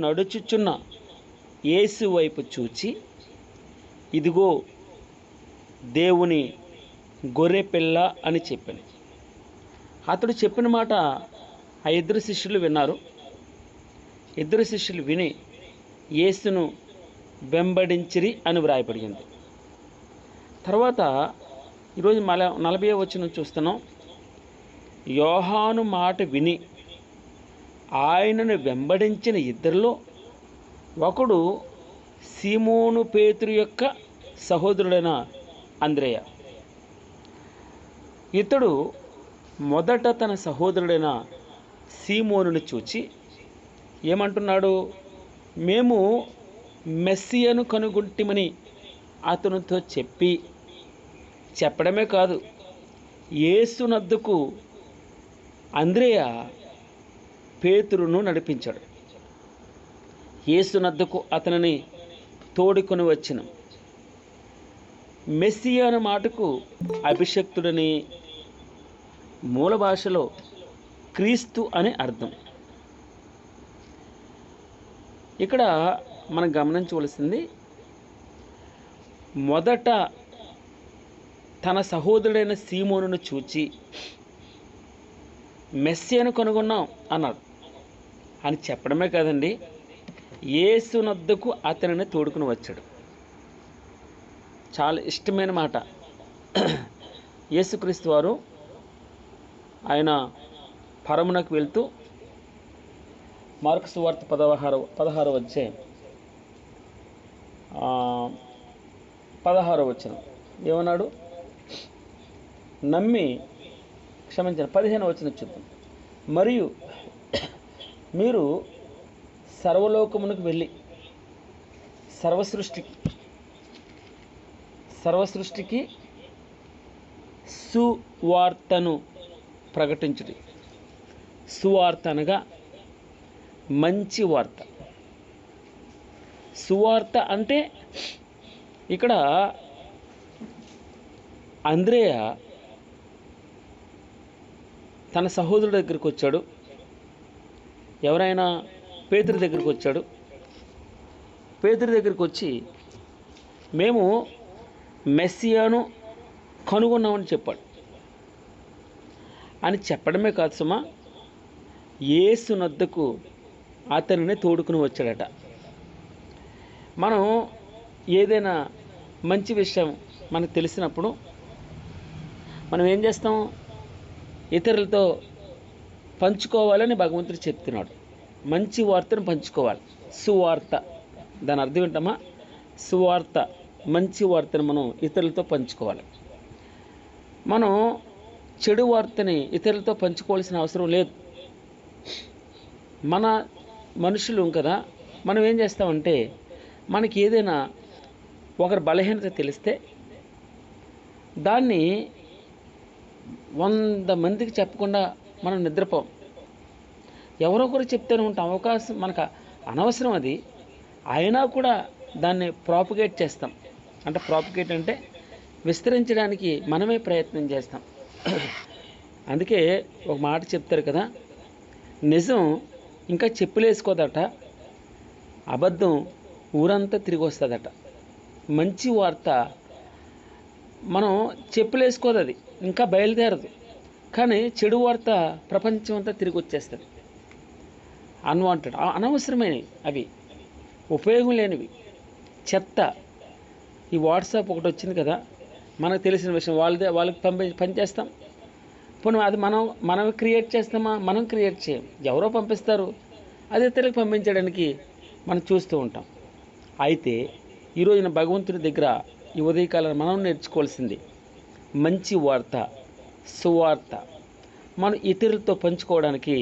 నడుచుచున్న యేసు వైపు చూచి, ఇదిగో దేవుని గొర్రెపిల్ల అని చెప్పాను. అతడు చెప్పిన మాట ఆ ఇద్దరు శిష్యులు విన్నారు. ఇద్దరు శిష్యులు విని యేసును వెంబడించిరి అని వ్రాయబడింది. తర్వాత ఈరోజు 40వ వచనం చూస్తున్నాం. యోహాను మాట విని ఆయనను వెంబడించిన ఇద్దరిలో ఒకడు సీమోను పేతురు యొక్క సహోదరుడైన అంద్రెయ. ఇతడు మొదట తన సహోదరుడైన సీమోనుని చూచి ఏమంటున్నాడు? మేము మెస్సియను కనుగొంటిమని అతనితో చెప్పడమే కాదు, యేసునద్దకు అంద్రెయ పేతురును నడిపించాడు. యేసునద్దకు అతనిని తోడుకొని వచ్చిన. మెస్సియా అనే మాటకు అభిషక్తుడని మూల భాషలో క్రీస్తు అని అర్థం. ఇక్కడ మనం గమనించవలసింది, మొదట తన సహోదరుడైన సీమోనును చూచి మెస్సియాను కనుగొన్నాం అన్నాడు అని చెప్పడమే కాదండి, యేసునద్దకు అతనిని తోడుకుని వచ్చాడు. చాలా ఇష్టమైన మాట. యేసుక్రీస్తు వారు ఆయన పరమునకు వెళ్తూ మార్కు సువార్త 16వ అధ్యాయం 16వ వచనం ఏమన్నాడు? 15వ వచనం చూద్దాం. మరియు మీరు సర్వలోకమునకు వెళ్ళి సర్వసృష్టికి సువార్తను ప్రకటించుడి. సువార్త అనగా మంచి వార్త. సువార్త అంటే ఇక్కడ అంద్రెయ తన సహోదరుడి దగ్గరికి వచ్చాడు. ఎవరైనా పేతురు దగ్గరికి వచ్చాడు. పేతురు దగ్గరికి వచ్చి మేము మెస్సియాను కనుగొన్నామని చెప్పాడు. అని చెప్పడమే కాదు సుమా, యేసునద్దకు అతనిని తోడుకుని వచ్చాడట. మనం ఏదైనా మంచి విషయం మనకు తెలిసినప్పుడు మనం ఏం చేస్తాం? ఇతరులతో పంచుకోవాలని భగవంతుడు చెప్తున్నాడు. మంచి వార్తను పంచుకోవాలి. సువార్త, దాని అర్థం ఏంటమ్మా? సువార్త, మంచి వార్తను మనం ఇతరులతో పంచుకోవాలి. మనం చెడు వార్తని ఇతరులతో పంచుకోవాల్సిన అవసరం లేదు. మన మనుషులు కదా, మనం ఏం చేస్తామంటే మనకి ఏదైనా ఒకరి బలహీనత తెలిస్తే దాన్ని 100 మందికి చెప్పకుండా మనం నిద్రపోం. ఎవరో ఒకరు చెప్తూనే ఉంటాం. అవకాశం మనకు అనవసరం అది, అయినా కూడా దాన్ని ప్రాపగేట్ చేస్తాం. అంటే ప్రాపగేట్ అంటే విస్తరించడానికి మనమే ప్రయత్నం చేస్తాం. అందుకే ఒక మాట చెప్తారు కదా, నిజం ఇంకా చెప్పులేసుకోదట, అబద్ధం ఊరంతా తిరిగి వస్తుందట. మంచి వార్త మనం చెప్పులేసుకోదు, అది ఇంకా బయలుదేరదు. కానీ చెడు వార్త ప్రపంచం అంతా తిరిగి వచ్చేస్తుంది. అన్వాంటెడ్, అనవసరమైనవి, అవి ఉపయోగం లేనివి, చెత్త. ఈ వాట్సాప్ ఒకటి వచ్చింది కదా, మనకు తెలిసిన విషయం వాళ్ళకి పనిచేస్తాం. పోనీ అది మనం క్రియేట్ చేస్తామా? మనం క్రియేట్ చేయం. ఎవరో పంపిస్తారు, అది ఇతరులకు పంపించడానికి మనం చూస్తూ ఉంటాం. అయితే ఈరోజున భగవంతుని దగ్గర ఈ ఉదయకాలం మనం నేర్చుకోవాల్సింది మంచి వార్త, సువార్త. మనం ఇతరులతో పంచుకోవడానికి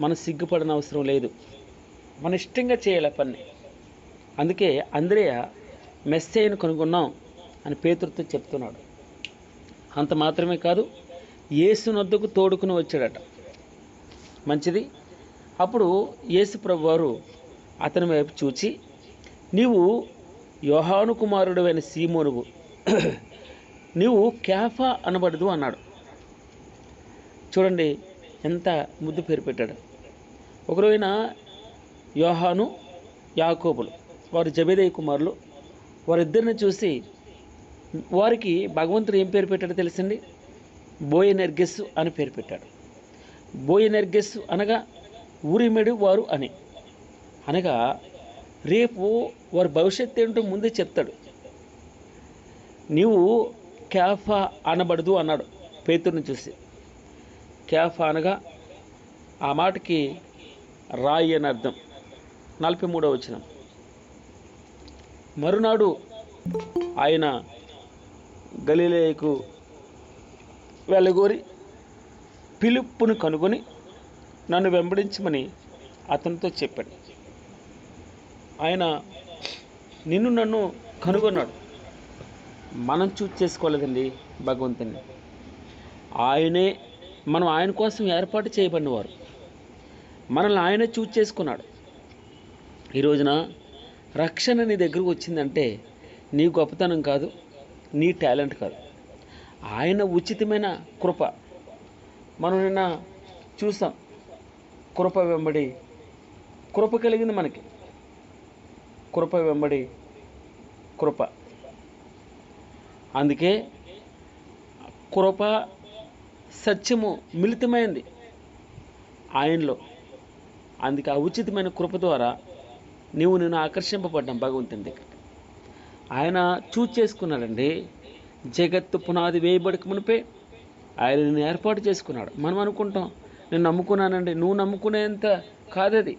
మనం సిగ్గుపడిన అవసరం లేదు. మన ఇష్టంగా చేయాలి పని. అందుకే అంద్రెయ మెస్సియాను కనుగొన్నాం అని పేతురుతో చెప్తున్నాడు. అంత మాత్రమే కాదు, యేసునొద్దకు తోడుకుని వచ్చాడట. మంచిది. అప్పుడు యేసు ప్రభు వారు అతని వైపు చూచి, నీవు యోహాను కుమారుడైన సీమోనువు, నీవు కేఫా అనబడదు అన్నాడు. చూడండి ఎంత ముద్దు పేరు పెట్టాడు. ఒకరోజున యోహాను, యాకోబులు వారు జబెదయి కుమారులు. వారిద్దరిని చూసి వారికి భగవంతుడు ఏం పేరు పెట్టాడో తెలుసండి? బోయనెర్గెస్సు అని పేరు పెట్టాడు. బోయనెర్గెస్సు అనగా ఊరిమెడు వారు అని, అనగా రేపు వారి భవిష్యత్తు ఏంటో ముందే చెప్తాడు. నీవు క్యాఫా అనబడదు అన్నాడు పేతురుని చూసి. క్యాఫా అనగా ఆ మాటకి రాయి అని అర్థం. 43వ వచనం. మరునాడు ఆయన గలిలయకు వెళ్ళగోరి ఫిలిప్పును కనుగొని నన్ను వెంబడించమని అతనితో చెప్పాడు. ఆయన నిన్ను నన్ను కనుగొన్నాడు. మనం చూజ్ చేసుకోలేదండి భగవంతుని. మనం ఆయన కోసం ఏర్పాటు చేయబడినవారు. మనల్ని ఆయనే చూజ్ చేసుకున్నాడు. ఈ రోజున రక్షణ నీ దగ్గరకు వచ్చిందంటే నీ గొప్పతనం కాదు, నీ టాలెంట్ కాదు, ఆయన ఉచితమైన కృప. మనం నిన్న చూసాం, కృప వెంబడి కృప కలిగింది మనకి. కృప వెంబడి కృప. అందుకే కృప సత్యము మిళితమైంది ఆయనలో. అందుకే ఆ ఉచితమైన కృప ద్వారా నేను ఆకర్షింపబడ్డాం భగవంతుని దగ్గర. ఆయన చూజ్ చేసుకున్నాడండి. జగత్తు పునాది వేయబడక మునిపే ఆయన నిన్ను ఏర్పాటు చేసుకున్నాడు. మనం అనుకుంటాం నేను నమ్ముకున్నానండి, నువ్వు నమ్ముకునేంత కాదది.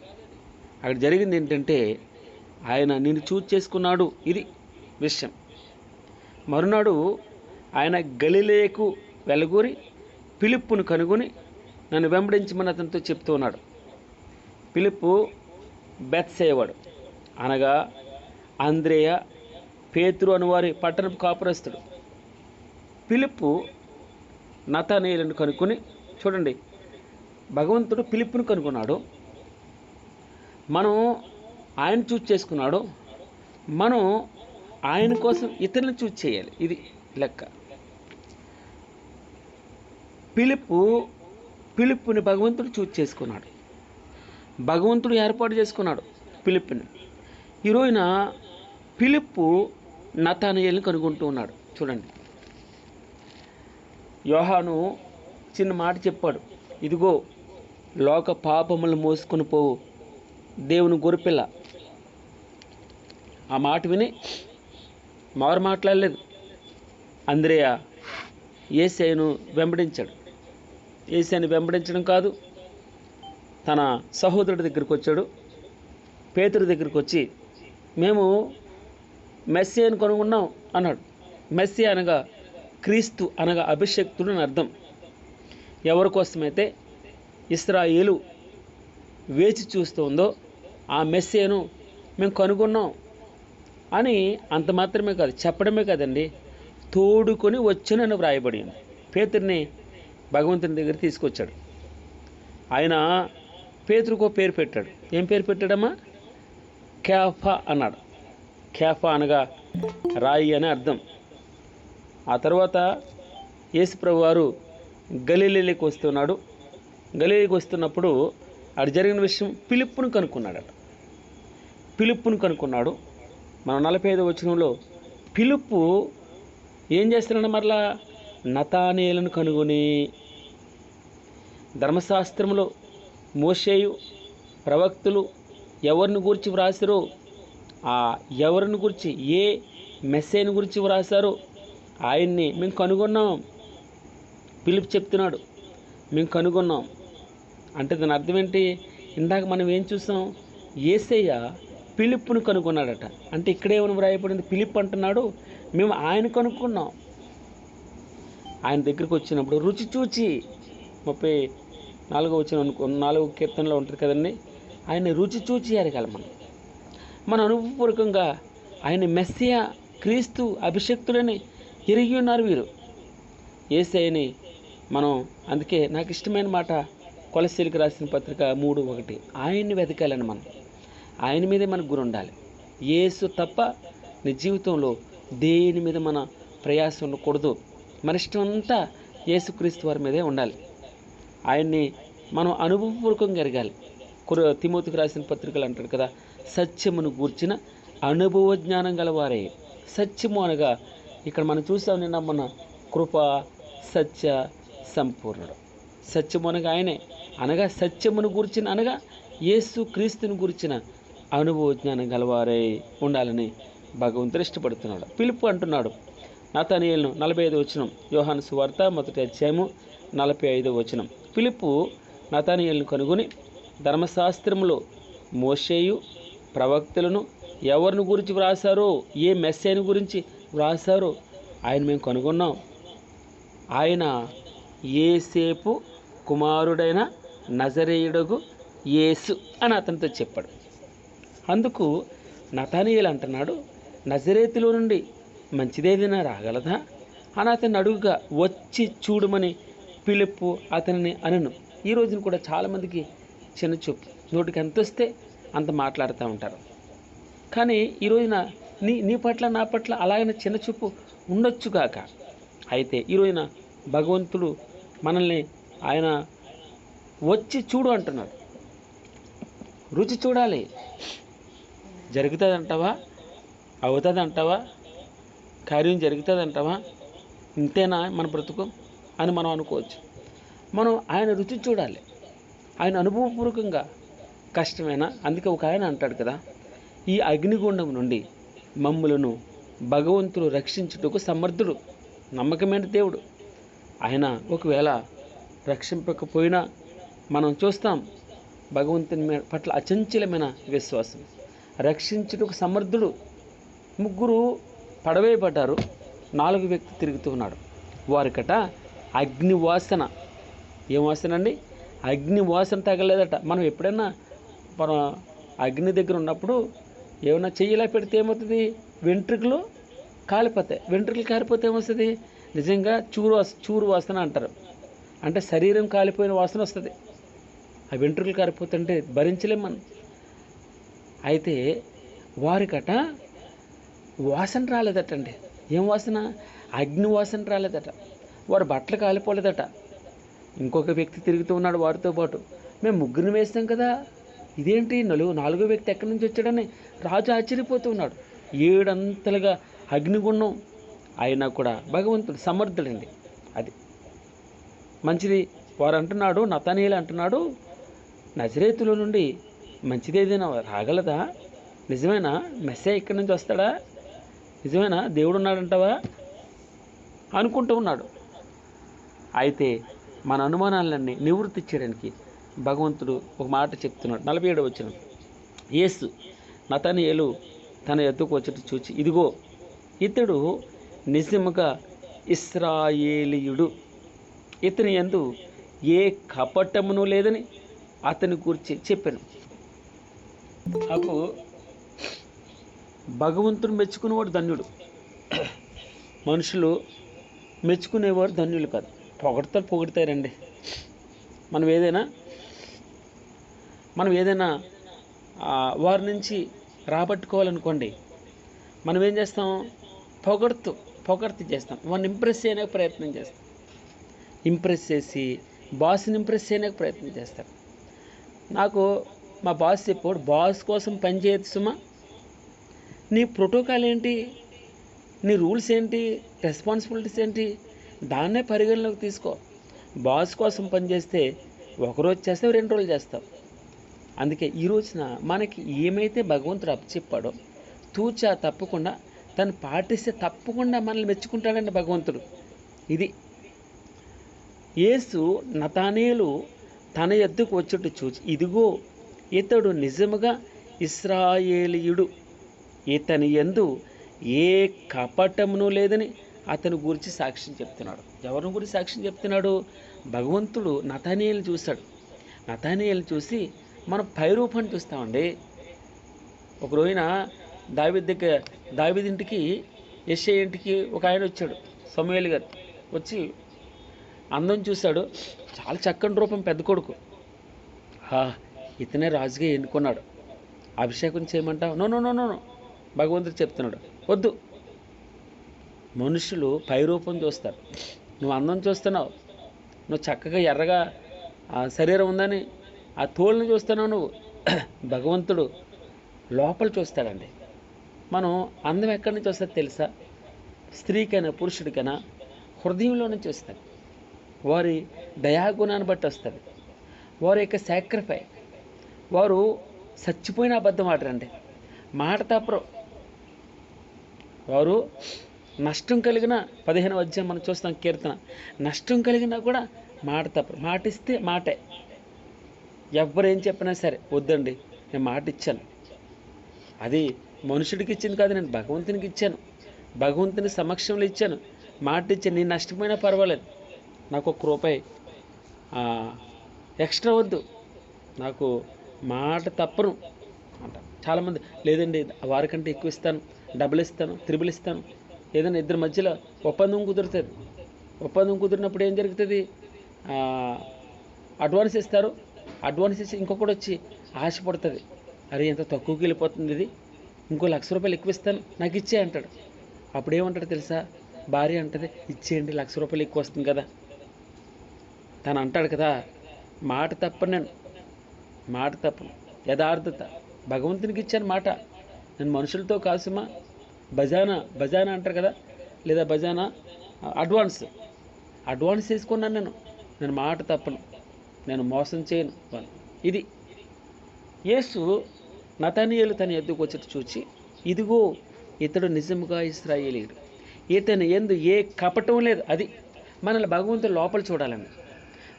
అక్కడ జరిగింది ఏంటంటే ఆయన నిన్ను చూజ్ చేసుకున్నాడు. ఇది విషయం. మరునాడు ఆయన గలిలయకు వెళ్ళగూరి ఫిలిప్పును కనుగొని నన్ను వెంబడించమని అతనితో చెప్తూ ఉన్నాడు. ఫిలిప్పు బెత్సేవాడు, అనగా అంద్రేయ, పేతురు అనువారి పట్టణపు కాపురస్తుడు. ఫిలిప్పు నతనయేలును కనుక్కొని, చూడండి, భగవంతుడు ఫిలిప్పును కనుక్కున్నాడు, మనం ఆయన చూజ్ చేసుకున్నాడు, మనం ఆయన కోసం ఇతరులను చూజ్ చేయాలి. ఇది లెక్క. ఫిలిప్పుని భగవంతుడు చూజ్ చేసుకున్నాడు. భగవంతుడు ఏర్పాటు చేసుకున్నాడు ఫిలిప్పుని. ఈ రోజున ఫిలిప్పు నతనయేలును కనుగొంటూ ఉన్నాడు. చూడండి, యోహాను చిన్న మాట చెప్పాడు, ఇదిగో లోక పాపములను మోసుకొని పోవు దేవుని గొర్రెపిల్ల. ఆ మాట విని మారు మాట్లాడలేదు. అంద్రేయ యేసయ్యను వెంబడించాడు. యేసయ్యను వెంబడించడం కాదు, తన సహోదరుడి దగ్గరికి వచ్చాడు. పేతురు దగ్గరికి వచ్చి మేము మెస్సియాను కనుగొన్నాం అన్నాడు. మెస్సియా అనగా క్రీస్తు, అనగా అభిషక్తుడు అని అర్థం. ఎవరి కోసమైతే ఇశ్రాయేలు వేచి చూస్తుందో ఆ మెస్సియాను మేము కనుగొన్నాం అని అంత మాత్రమే కాదు, చెప్పడమే కాదండి, తోడుకొని వచ్చునని వ్రాయబడింది. పేతురుని భగవంతుని దగ్గర తీసుకొచ్చాడు. ఆయన పేతురుకో పేరు పెట్టాడు. ఏం పేరు పెట్టాడమ్మా? కేఫా అన్నాడు. కేఫా అనగా రాయి అని అర్థం. ఆ తర్వాత యేసుప్రభు వారు గలిలయకి వస్తున్నాడు. గలిలయకి వస్తున్నప్పుడు అక్కడ జరిగిన విషయం ఫిలిప్పును కనుక్కున్నాడట. ఫిలిప్పును కనుక్కున్నాడు. మన 45వ వచనంలో ఫిలిప్పు ఏం చేస్తున్నాడు? మరలా నతనయేలును కనుగొని, ధర్మశాస్త్రములో మోషేయు ప్రవక్తులు ఎవరిని గురించి వ్రాసారో, ఆ ఎవరిని గురించి, ఏ మెస్సేని గురించి వ్రాసారో ఆయన్ని మేము కనుగొన్నాం. ఫిలిప్ చెప్తున్నాడు, మేము కనుగొన్నాం అంటే దాని అర్థం ఏంటి? ఇందాక మనం ఏం చూసాం? యేసయ్య ఫిలిప్పును కనుగొన్నాడట. అంటే ఇక్కడేమని వ్రాయబడింది? ఫిలిప్ అంటున్నాడు మేము ఆయన కనుక్కున్నాం. ఆయన దగ్గరికి వచ్చినప్పుడు రుచి చూచి, 34వ వచనం 4వ కీర్తనలో ఉంటుంది కదండి, ఆయన రుచి చూచి ఎరగాలి. మన అనుభవపూర్వకంగా ఆయన మెస్సియా, క్రీస్తు, అభిషక్తులని ఎరిగి ఉన్నారు వీరు. యేసయ్యని మనం, అందుకే నాకు ఇష్టమైన మాట కొలస్సీలకు రాసిన పత్రిక 3:1, ఆయన్ని వెతకాలని మనం, ఆయన మీదే మనకు గురి ఉండాలి. యేసు తప్ప నీ జీవితంలో దేని మీద మన ప్రయాసం ఉండకూడదు. మన ఇష్టం అంతా యేసుక్రీస్తు వారి మీదే ఉండాలి. ఆయన్ని మనం అనుభవపూర్వకంగా ఎరగాలి. తిమోతికి రాసిన పత్రికలు అంటాడు కదా, సత్యమును గూర్చిన అనుభవ జ్ఞానం గలవారే. సత్యము అనగా ఇక్కడ మనం చూసాం నిన్న మన కృప సత్య సంపూర్ణుడు. సత్యము అనగా ఆయనే, అనగా సత్యమును గురించిన, అనగా యేసు క్రీస్తుని గురించిన అనుభవ జ్ఞానం గలవారై ఉండాలని భగవంతుడు ఇష్టపడుతున్నాడు. పిలుపు అంటున్నాడు నతనయేలును, 45వ వచనం, యోహాను సువార్త 1వ అధ్యాయము 45వ వచనం. పిలుపు నతనయేలును కనుగొని, ధర్మశాస్త్రములో మోషేయు ప్రవక్తలను ఎవరిని గురించి వ్రాసారో, ఏ మెస్సేని గురించి వ్రాసారో ఆయన మేము కనుగొన్నాం. ఆయన యేసేపు కుమారుడైన నజరేయుడగు యేసు అని అతనితో చెప్పాడు. అందుకు నతనయేలు అంటున్నాడు, నజరేతులో నుండి మంచిదేదైనా రాగలదా అని అతన్ని అడుగుగా, వచ్చి చూడమని పిలుపు అతనిని అనను. ఈ రోజున కూడా చాలామందికి చిన్న చూపు, నోటికి ఎంత వస్తే అంత మాట్లాడుతూ ఉంటారు. కానీ ఈ రోజున నీ పట్ల నా పట్ల అలాగనే చిన్న చూపు ఉండొచ్చుగాక. అయితే ఈ రోజున భగవంతుడు మనల్ని ఆయన వచ్చి చూడు అంటున్నాడు. రుచి చూడాలి. జరుగుతుంది అంటావా, అవుతుంది అంటావా, కార్యం జరుగుతుంది అంటావా, ఇంతేనా మన బ్రతుకు అని మనం అనుకోవచ్చు. మనం ఆయన రుచి చూడాలి, ఆయన అనుభవపూర్వకంగా. కష్టమేనా? అందుకే ఒక ఆయన అంటాడు కదా, ఈ అగ్నిగుండం నుండి మమ్ములను భగవంతుడు రక్షించుటకు సమర్థుడు, నమ్మకమైన దేవుడు. ఆయన ఒకవేళ రక్షింపకపోయినా మనం చూస్తాం భగవంతుని పట్ల అచంచలమైన విశ్వాసం. రక్షించుటకు సమర్థుడు. 3 పడవేయబడ్డారు, 4 వ్యక్తి తిరుగుతూ ఉన్నాడు. వారికట అగ్ని వాసన, ఏం వాసన అండి? అగ్ని వాసన తగలేదట. మనం ఎప్పుడైనా మనం అగ్ని దగ్గర ఉన్నప్పుడు ఏమైనా చెయ్యిలా పెడితే ఏమవుతుంది? వెంట్రుకలు కాలిపోతాయి. వెంట్రుకలు కాలిపోతే ఏమొస్తుంది? నిజంగా చూరు వాసన అంటారు. అంటే శరీరం కాలిపోయిన వాసన వస్తుంది. ఆ వెంట్రుకలు కాలిపోతుంటే భరించలేం మనం. అయితే వారికట వాసన రాలేదటండి. ఏం వాసన? అగ్ని వాసన రాలేదట. వారి బట్టలు కాలిపోలేదట. ఇంకొక వ్యక్తి తిరుగుతూ ఉన్నాడు వారితో పాటు. మేము 3 వేస్తాం కదా, ఇదేంటి 4వ వ్యక్తి ఎక్కడి నుంచి వచ్చాడని రాజు ఆశ్చర్యపోతూ ఉన్నాడు. 7 అంతలుగా అగ్నిగుండం అయినా కూడా భగవంతుడు సమర్థుడండి. అది మంచిది. వారు అంటున్నాడు, నతనయేలు అంటున్నాడు, నజరేతులో నుండి మంచిదేదైనా రాగలదా? నిజమేనా? మెస్సే ఇక్కడి నుంచి వస్తాడా? నిజమేనా? దేవుడు ఉన్నాడంటావా అనుకుంటూ ఉన్నాడు. అయితే మన అనుమానాలన్నీ నివృత్తి చేయడానికి భగవంతుడు ఒక మాట చెప్తున్నాడు. 47వ వచనం, యేసు నతనయేలు తన ఎద్దుకు వచ్చేట్టు చూచి, ఇదిగో ఇతడు నిజముగా ఇశ్రాయేలీయుడు, ఇతని యందు ఏ కపటమును లేదని అతని గురించి చెప్పాను. నాకు భగవంతుడు మెచ్చుకునేవాడు ధన్యుడు. మనుషులు మెచ్చుకునేవారు ధన్యులు కాదు. పొగడతారండి. మనం ఏదైనా వారి నుంచి రాబట్టుకోవాలనుకోండి, మనం ఏం చేస్తాం? పొగడ్తూ చేస్తాం. వాడిని ఇంప్రెస్ చేయడానికి ప్రయత్నం చేస్తాం. ఇంప్రెస్ చేసి బాస్ని ఇంప్రెస్ చేయడానికి ప్రయత్నం చేస్తారు. నాకు మా బాస్ చెప్పాడు, బాస్ కోసం పనిచేయదు సుమా, నీ ప్రోటోకాల్ ఏంటి, నీ రూల్స్ ఏంటి, రెస్పాన్సిబిలిటీస్ ఏంటి, దాన్నే పరిగణలోకి తీసుకో. బాస్ కోసం పనిచేస్తే 1 రోజు చేస్తావు, 2 రోజులు చేస్తావు. అందుకే ఈ రోజున మనకి ఏమైతే భగవంతుడు అప్పచెప్పాడో తూచా తప్పకుండా తను పాటిస్తే తప్పకుండా మనల్ని మెచ్చుకుంటాడండి భగవంతుడు. ఇది యేసు నతనయేలు తన యొద్దకు వచ్చేట్టు చూచి, ఇదిగో ఇతడు నిజముగా ఇశ్రాయేలీయుడు, ఇతని యందు ఏ కపటమును లేదని అతని గురించి సాక్ష్యం చెప్తున్నాడు. ఎవరిని గురించి సాక్ష్యం చెప్తున్నాడు? భగవంతుడు నతనయేలు చూశాడు. నతనయేలు చూసి మనం పైరూపాన్ని చూస్తామండి. ఒక రోజున దావీదు ఇంటికి, యెషయా ఇంటికి ఒక ఆయన వచ్చాడు, సమూయేలు గారు. వచ్చి అందం చూశాడు. చాలా చక్కని రూపం, పెద్ద కొడుకు. ఇతనే రాజుగా ఎన్నుకున్నాడు, అభిషేకం చేయమంటావు? నో భగవంతుడు చెప్తున్నాడు, వద్దు. మనుషులు పైరూపం చూస్తారు. నువ్వు అందం చూస్తున్నావు, నువ్వు చక్కగా ఎర్రగా శరీరం ఉందని ఆ తోలుని చూస్తున్నావు నువ్వు. భగవంతుడు లోపల చూస్తాడండి. మనం అందం ఎక్కడి నుంచి వస్తుంది తెలుసా? స్త్రీకైనా పురుషుడికైనా హృదయంలో నుంచి వస్తుంది. వారి దయాగుణాన్ని బట్టి వస్తుంది. వారి యొక్క సాక్రిఫై, వారు చచ్చిపోయిన అబద్ధం ఆడరండి, మాట తప్పరు. వారు నష్టం కలిగిన 15వ అధ్యాయం మనం చూస్తాం కీర్తన, నష్టం కలిగినా కూడా మాట తప్పరు. మాట ఇస్తే మాటే. ఎవరేం చెప్పినా సరే వద్దండి, నేను మాట ఇచ్చాను. అది మనుషుడికి ఇచ్చింది కాదు, నేను భగవంతునికి ఇచ్చాను, భగవంతుని సమక్షంలో ఇచ్చాను, మాట ఇచ్చాను. నేను నష్టపోయినా పర్వాలేదు, నాకు ఒక్క రూపాయి ఎక్స్ట్రా వద్దు, నాకు మాట తప్పను అంట. చాలామంది లేదండి వారికంటే ఎక్కువ ఇస్తాను, డబ్బులు ఇస్తాను, త్రిబుల్ ఇస్తాను. ఏదైనా ఇద్దరి మధ్యలో ఒప్పందం కుదురుతుంది. ఒప్పందం కుదిరినప్పుడు ఏం జరుగుతుంది? అడ్వాన్స్ ఇస్తారు. అడ్వాన్స్ ఇచ్చి ఇంకొకటి వచ్చి ఆశపడుతుంది, అరే ఎంత తక్కువకి వెళ్ళిపోతుంది ఇది, ఇంకో ₹1,00,000 ఎక్కువ ఇస్తాను, నాకు ఇచ్చే అంటాడు. అప్పుడు ఏమంటాడు తెలుసా? భార్య అంటది, ఇచ్చేయండి ₹1,00,000 ఎక్కువ వస్తుంది కదా. తను అంటాడు కదా, మాట తప్పను, నేను మాట తప్పను, యథార్థత. భగవంతునికి ఇచ్చాను మాట, నేను మనుషులతో కాసుమా. బజానా అంటారు కదా, లేదా బజానా అడ్వాన్స్ తీసుకున్నాను. నేను మాట తప్పను, నేను మోసం చేయను. ఇది యేసు నతనీయులు తన ఎద్దుకు వచ్చి చూచి, ఇదిగో ఇతడు నిజముగా ఇశ్రాయేలీయుడు, ఇతని యందు ఏ కపటం లేదు. అది మనల్ని భగవంతుడు లోపల చూడాలండి.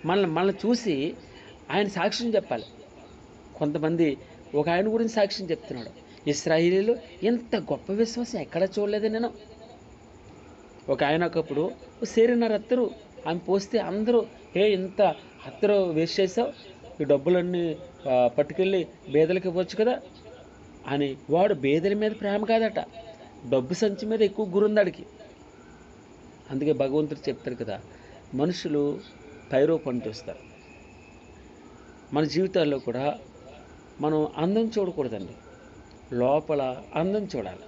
మనల్ని చూసి ఆయన సాక్ష్యం చెప్పాలి. కొంతమంది ఒక ఆయన గురించి సాక్ష్యం చెప్తున్నాడు, ఇశ్రాయేలీయులు ఎంత గొప్ప విశ్వాసం ఎక్కడ చూడలేదు నేను. ఒక ఆయన ఒకప్పుడు సేరినారు అత్తరు ఆమె పోస్తే అందరూ, ఇంత అత్తరు వేస్ట్ చేసావు, ఈ డబ్బులన్నీ పట్టుకెళ్ళి బేదలకు ఇవ్వచ్చు కదా అని. వాడు బేదల మీద ప్రేమ కాదట, డబ్బు సంచి మీద ఎక్కువ గురుందాడికి. అందుకే భగవంతుడు చెప్తారు కదా, మనుషులు పైరూపాన్ని చూస్తారు. మన జీవితాల్లో కూడా మనం అందం చూడకూడదండి, లోపల అందం చూడాలి,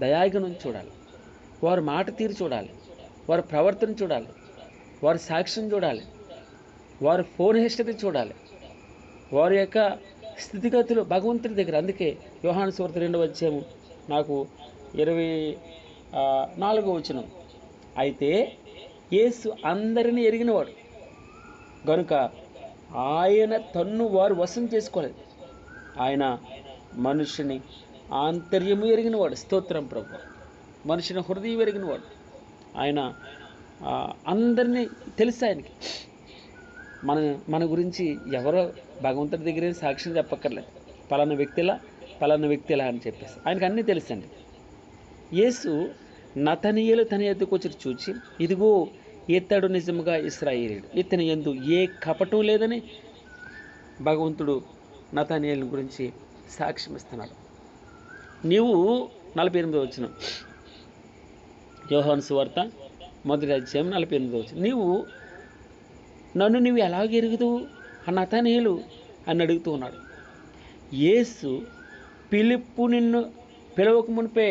దయాగుణం చూడాలి, వారి మాట తీరు చూడాలి, వారి ప్రవర్తన చూడాలి, వారి సాక్ష్యం చూడాలి, వారి ఫోన్ హిస్టరీ చూడాలి, వారి యొక్క స్థితిగతులు భగవంతుడి దగ్గర. అందుకే యోహాను సువార్త 2వ అధ్యాయం నాకు 24వ వచనం, అయితే యేసు అందరినీ ఎరిగినవాడు గనుక ఆయన తన్ను వారు వశం చేసుకోలేదు. ఆయన మనుషుని ఆంతర్యము ఎరిగినవాడు. స్తోత్రం ప్రభు. మనుషుని హృదయం ఎరిగినవాడు ఆయన. అందరినీ తెలుసు ఆయనకి. మన గురించి ఎవరో భగవంతుడి దగ్గర సాక్ష్యం చెప్పక్కర్లేదు, పలానా వ్యక్తిలా అని చెప్పేసి ఆయనకు అన్నీ తెలుసండి. యేసు నతనీయులు తన ఎద్దుకు వచ్చి చూచి, ఇదిగో ఇతడు నిజముగా ఇశ్రాయేలీయుడు, ఇతని యందు ఏ కపటం లేదని భగవంతుడు నతనీయుల గురించి సాక్ష్యం ఇస్తున్నాడు. నీవు 48వ వచనం, యోహాను సువార్త 1వ అధ్యాయం 48వ వచనం, నన్ను ఎలాగ ఎరుగుదువు ఆ నతనీయులు అని అడుగుతూ ఉన్నాడు. యేసు పిలుపు నిన్ను పిలవక మునిపే.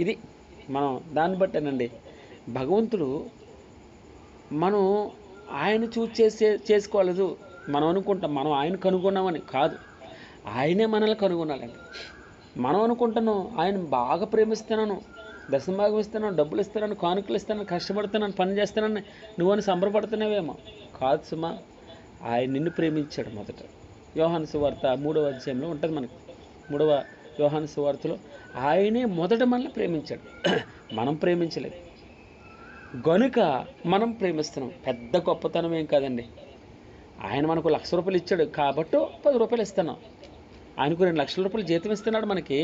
ఇది మనం దాన్ని బట్టేనండి భగవంతుడు మనం ఆయన చేసుకోలేదు. మనం అనుకుంటాం మనం ఆయన కనుగొన్నామని. కాదు, ఆయనే మనల్ని కనుగొనాలండి. మనం అనుకుంటున్నాం ఆయన బాగా ప్రేమిస్తున్నాను, దశమభాగం ఇస్తున్నాను, డబ్బులు ఇస్తున్నాను, కానుకలు ఇస్తాను, కష్టపడుతున్నాను, పని చేస్తానని నువ్వని సంబరపడుతున్నావేమో. కాదు సుమా, ఆయన నిన్ను ప్రేమించాడు మొదట. యోహాను సువార్త 3వ అధ్యాయంలో ఉంటుంది మనకు. 3వ యోహాను సువార్తలో ఆయనే మొదట మనల్ని ప్రేమించాడు, మనం ప్రేమించలేదు గనుక మనం ప్రేమిస్తున్నాం. పెద్ద గొప్పతనం ఏం కాదండి. ఆయన మనకు ₹1,00,000 ఇచ్చాడు కాబట్టి ₹10 ఇస్తున్నాం. ఆయనకు ₹2,00,000 జీతం ఇస్తున్నాడు మనకి.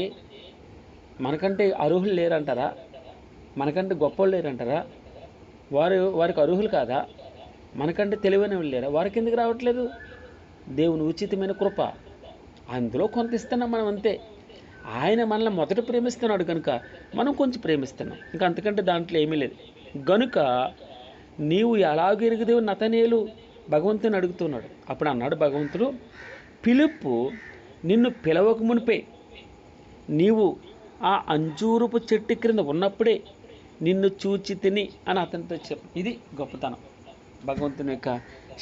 మనకంటే అర్హులు లేరంటారా? మనకంటే గొప్పలు లేరంటారా? వారికి అర్హులు కాదా? మనకంటే తెలివైన వాళ్ళు లేరా? వారికి ఎందుకు రావట్లేదు? దేవుని ఉచితమైన కృప, అందులో కొంత ఇస్తున్నాం మనం, అంతే. ఆయన మనల్ని మొదట ప్రేమిస్తున్నాడు కనుక మనం కొంచెం ప్రేమిస్తున్నాం, ఇంకా అంతకంటే దాంట్లో ఏమీ లేదు. గనుక నీవు ఎలాగ ఎరుగుదేవు నతనీయులు భగవంతుని అడుగుతున్నాడు. అప్పుడు అన్నాడు భగవంతుడు, పిలుపు నిన్ను పిలవక మునిపే నీవు ఆ అంజూరపు చెట్టు క్రింద ఉన్నప్పుడే నిన్ను చూచి తిని అని అతనితో చెప్పు. ఇది గొప్పతనం. భగవంతుని యొక్క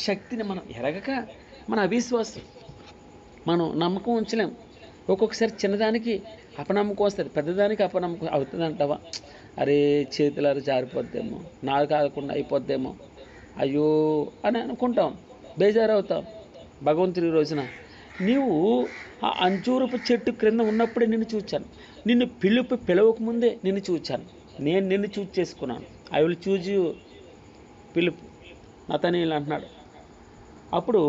శక్తిని మనం ఎరగక మన అవిశ్వాసం మనం నమ్మకం ఉంచలేం. ఒక్కొక్కసారి చిన్నదానికి అపనమ్మకం వస్తుంది, పెద్దదానికి అపనమ్మకం అవుతుంది అంటావా? అరే చేతులారు జారిపోద్దేమో, నాకు కాకుండా అయిపోద్దేమో, అయ్యో అని అనుకుంటాం, బేజారవుతాం. భగవంతుడి రోజున నీవు ఆ అంజూరపు చెట్టు క్రింద ఉన్నప్పుడే నిన్ను చూచాను, నిన్ను పిలవకముందే నిన్ను చూచాను, నేను నిన్ను చూజ్ చేసుకున్నాను. ఐ విల్ చూజ్ యూ పిలుపు నతనీయులు అంటున్నాడు. అప్పుడు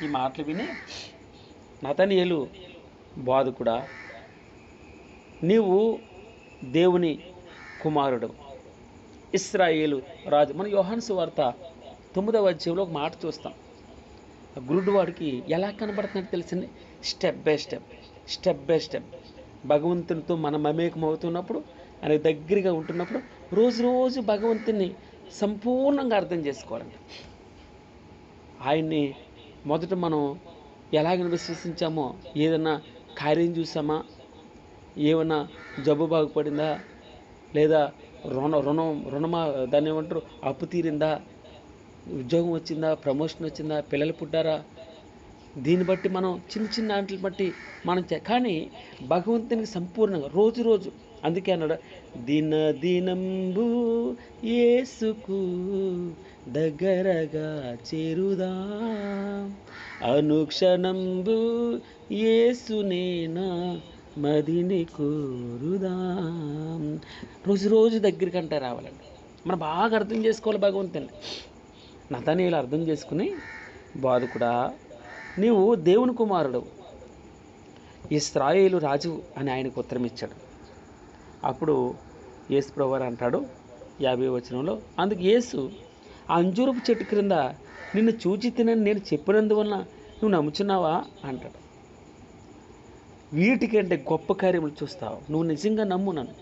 ఈ మాటలు విని నతనీయులు, బోధకుడా, నీవు దేవుని కుమారుడు, ఇశ్రాయేలు రాజు. మన యోహాను సువార్త 9వ అధ్యాయంలో ఒక మాట చూస్తాం. గురుడువాడికి ఎలా కనబడుతుందంటే తెలిసింది, స్టెప్ బై స్టెప్ భగవంతునితో మనం మమేకం అవుతున్నప్పుడు, ఆయన దగ్గరగా ఉంటున్నప్పుడు రోజు భగవంతుని సంపూర్ణంగా అర్థం చేసుకోవాలండి. ఆయన్ని మొదట మనం ఎలాగని విశ్వసించామో, ఏదన్నా కార్యం చూసామా, ఏమన్నా జబ్బు బాగుపడిందా, లేదా రుణమా దాన్ని ఏమంటారు అప్పు తీరిందా, ఉద్యోగం వచ్చిందా, ప్రమోషన్ వచ్చిందా, పిల్లలు పుట్టారా, దీన్ని బట్టి మనం చిన్న వాటిని బట్టి మనం కానీ భగవంతునికి సంపూర్ణంగా రోజు అందుకే అన్నాడు, దినంబు యేసుకు దగ్గరగా చేరుదా, అనుక్షణంబు యేసునేనా మదిని కోరుదా. రోజు దగ్గరికి అంటే రావాలండి. మనం బాగా అర్థం చేసుకోవాలి భగవంతుని. నతనీయులు అర్థం చేసుకుని, బోధకుడా, నీవు దేవుని కుమారుడు, ఇశ్రాయేలు రాజు అని ఆయనకు ఉత్తరం ఇచ్చాడు. అప్పుడు యేసు ప్రభువారు అంటాడు 50వ వచనంలో, అందుకు యేసు, ఆ అంజూరపు చెట్టు క్రింద నిన్ను చూచి తినని నేను చెప్పినందువలన నువ్వు నమ్ముచున్నావా అంటాడు. వీటికంటే గొప్ప కార్యములు చూస్తావు, నువ్వు నిజంగా నమ్ము నన్ను.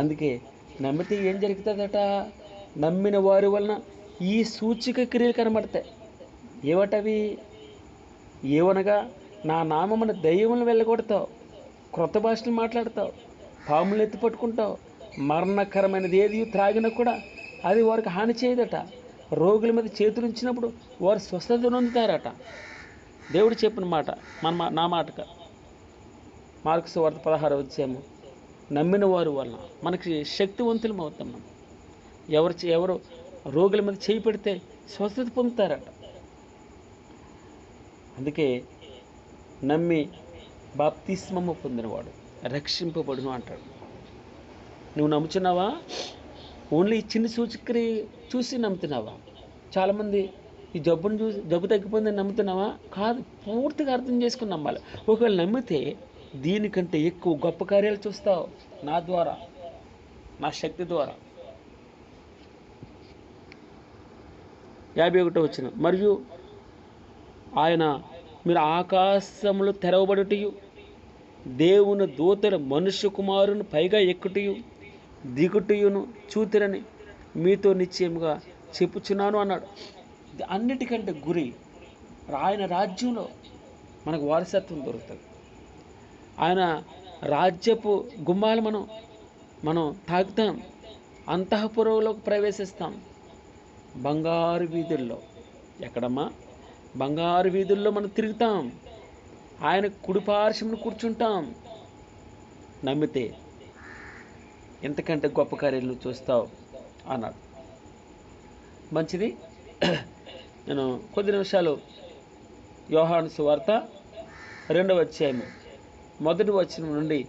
అందుకే నమ్మితే ఏం జరుగుతుందట, నమ్మిన వారి వలన ఈ సూచిక క్రియలు కనబడతాయి. ఏవటవి? ఏవనగా, నా నామమున దయ్యములను వెళ్ళగొడతావు, క్రొత్త భాషలు మాట్లాడతావు, పాములు ఎత్తి పట్టుకుంటావు, మరణకరమైనది ఏది త్రాగినా కూడా అది వారికి హాని చేయదట, రోగుల మీద చేతులుంచినప్పుడు వారు స్వస్థత నొందుతారట. దేవుడు చెప్పిన మాట, నా మాటగా మార్కు సువార్త 16వ అధ్యాయము, నమ్మిన వారి వలన మనకి శక్తివంతులం అవుతాం. మనం ఎవరు రోగుల మీద చేయి పెడితే స్వస్థత పొందుతారట. అందుకే నమ్మి బాప్తిస్మము పొందినవాడు రక్షింపబడును అంటాడు. నువ్వు నమ్ముచున్నావా? ఓన్లీ ఈ చిన్న సూచికరి చూసి నమ్ముతున్నావా? చాలామంది ఈ జబ్బు తగ్గిపోయిందని నమ్ముతున్నావా? కాదు, పూర్తిగా అర్థం చేసుకుని నమ్మాలి. ఒకవేళ నమ్మితే దీనికంటే ఎక్కువ గొప్ప కార్యాలు చూస్తావు, నా ద్వారా, నా శక్తి ద్వారా. 51వ వచనం, మరియు ఆయన మీరు ఆకాశములు తెరవబడుటయు, దేవుని దూతలు మనుష్య కుమారుని పైగా ఎక్కుటయు దిగుటయును చూతిరని మీతో నిశ్చయముగా చెప్పుచున్నాను అన్నాడు. అన్నిటికంటే గురి, ఆయన రాజ్యంలో మనకు వారసత్వం దొరుకుతుంది. ఆయన రాజ్యపు గుమ్మాలు మనం తాకుతాం, అంతఃపురంలోకి ప్రవేశిస్తాం. బంగారు వీధుల్లో, ఎక్కడమ్మా? బంగారు వీధుల్లో మనం తిరుగుతాం, ఆయన కుడిపార్శ్వమున కూర్చుంటాం. నమ్మితే ఎంతకంటే గొప్ప కార్యాలు చూస్తావు అన్నాడు. మంచిది. నేను కొద్ది నిమిషాలు యోహాను సువార్త 2వ అధ్యాయము 1వ వచనం నుండి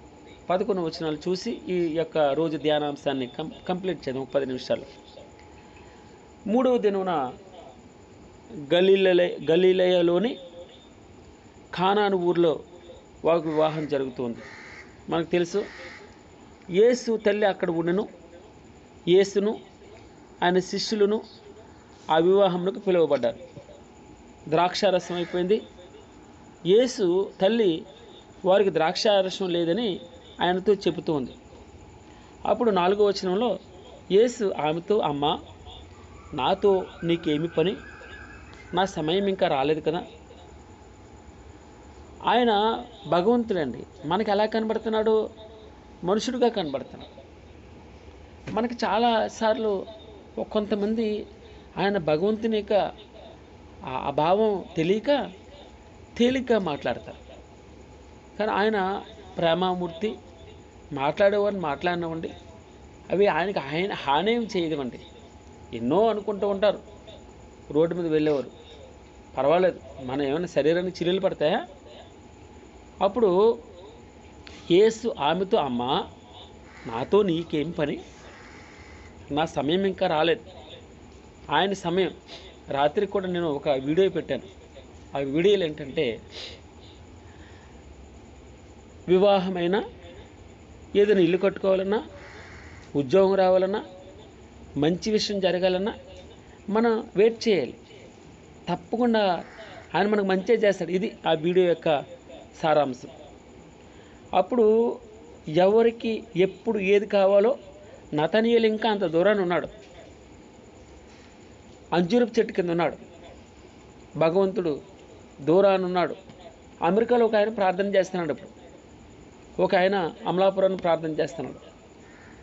11వ వచనాలు చూసి ఈ యొక్క రోజు ధ్యానాంశాన్ని కంప్లీట్ చేద్దాం 10 నిమిషాలు. 3వ దినమున గలిలయలోని కానాను ఊరిలో వాకు వివాహం జరుగుతుంది. మనకు తెలుసు, యేసు తల్లి అక్కడ ఉండెను. యేసును ఆయన శిష్యులను ఆ వివాహంలోకి పిలువబడ్డారు. ద్రాక్షారసం అయిపోయింది. యేసు తల్లి వారికి ద్రాక్షారసం లేదని ఆయనతో చెబుతోంది. అప్పుడు 4వ వచనంలో యేసు ఆమెతో, అమ్మా, నాతో నీకేమి పని? నా సమయం ఇంకా రాలేదు కదా. ఆయన భగవంతుడండి. మనకి ఎలా కనబడుతున్నాడు? మనుషుడిగా కనబడుతున్నాడు. మనకి చాలాసార్లు కొంతమంది ఆయన భగవంతుని యొక్క ఆ భావం తెలియక తేలిగ్గా మాట్లాడతారు. కానీ ఆయన ప్రేమామూర్తి, మాట్లాడేవారిని మాట్లాడినవ్వండి, అవి ఆయనకి హానేం చేయనివ్వండి. ఎన్నో అనుకుంటూ ఉంటారు రోడ్డు మీద వెళ్ళేవారు. పర్వాలేదు, మనం ఏమైనా శరీరానికి చిల్లులు పడతాయా? అప్పుడు యేసు ఆమెతో, అమ్మా, నాతో నీకేం పని? నా సమయం ఇంకా రాలేదు. ఆయన సమయం. రాత్రికి కూడా నేను ఒక వీడియో పెట్టాను. ఆ వీడియోలు ఏంటంటే, వివాహమైనా, ఏదైనా ఇల్లు కట్టుకోవాలన్నా, ఉద్యోగం రావాలన్నా, మంచి విషయం జరగాలన్నా మనం వెయిట్ చేయాలి. తప్పకుండా ఆయన మనకు మంచిగా చేస్తాడు. ఇది ఆ వీడియో యొక్క సారాంశం. అప్పుడు ఎవరికి ఎప్పుడు ఏది కావాలో, నతనీయులు ఇంకా అంత దూరాన్ని ఉన్నాడు, అంజూరపు చెట్టు కింద ఉన్నాడు. భగవంతుడు దూరాన్ని ఉన్నాడు. అమెరికాలో ఒక ఆయన ప్రార్థన చేస్తున్నాడు. ఇప్పుడు ఒక ఆయన అమలాపురాన్ని ప్రార్థన చేస్తున్నాడు,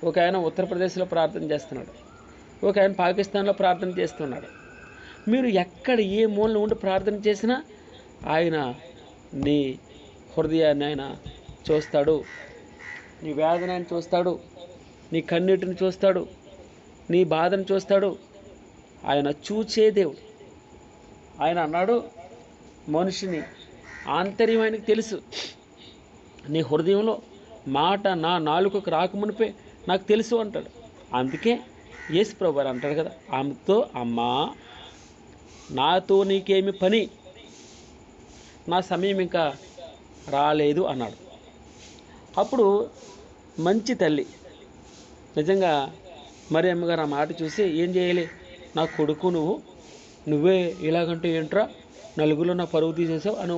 ఒక ఆయన ఉత్తరప్రదేశ్లో ప్రార్థన చేస్తున్నాడు, ఒక ఆయన పాకిస్తాన్లో ప్రార్థన చేస్తున్నాడు. మీరు ఎక్కడ ఏ మూలలో ఉండి ప్రార్థన చేసినా ఆయన నీ హృదయాన్ని ఆయన చూస్తాడు, నీ వేదన ఆయన చూస్తాడు, నీ కన్నీటిని చూస్తాడు, నీ బాధను చూస్తాడు. ఆయన చూచే దేవుడు. ఆయన అన్నాడు, మనిషిని ఆంతర్యం ఆయనకు తెలుసు. నీ హృదయంలో మాట నా నాలుకకు రాకమునిపే నాకు తెలుసు అంటాడు. అందుకే యేసు ప్రభువు అంటాడు కదా, ఆమెతో, అమ్మా, నాతో నీకేమి పని? నా సమయం ఇంకా రాలేదు అన్నాడు. అప్పుడు మంచి తల్లి, నిజంగా మరి అమ్మగారు ఆ మాట చూసి, ఏం చేయాలి, నా కొడుకు నువ్వే ఇలాగంటే ఏంట్రా, నలుగురిలో నా పరువు తీసేసావు అని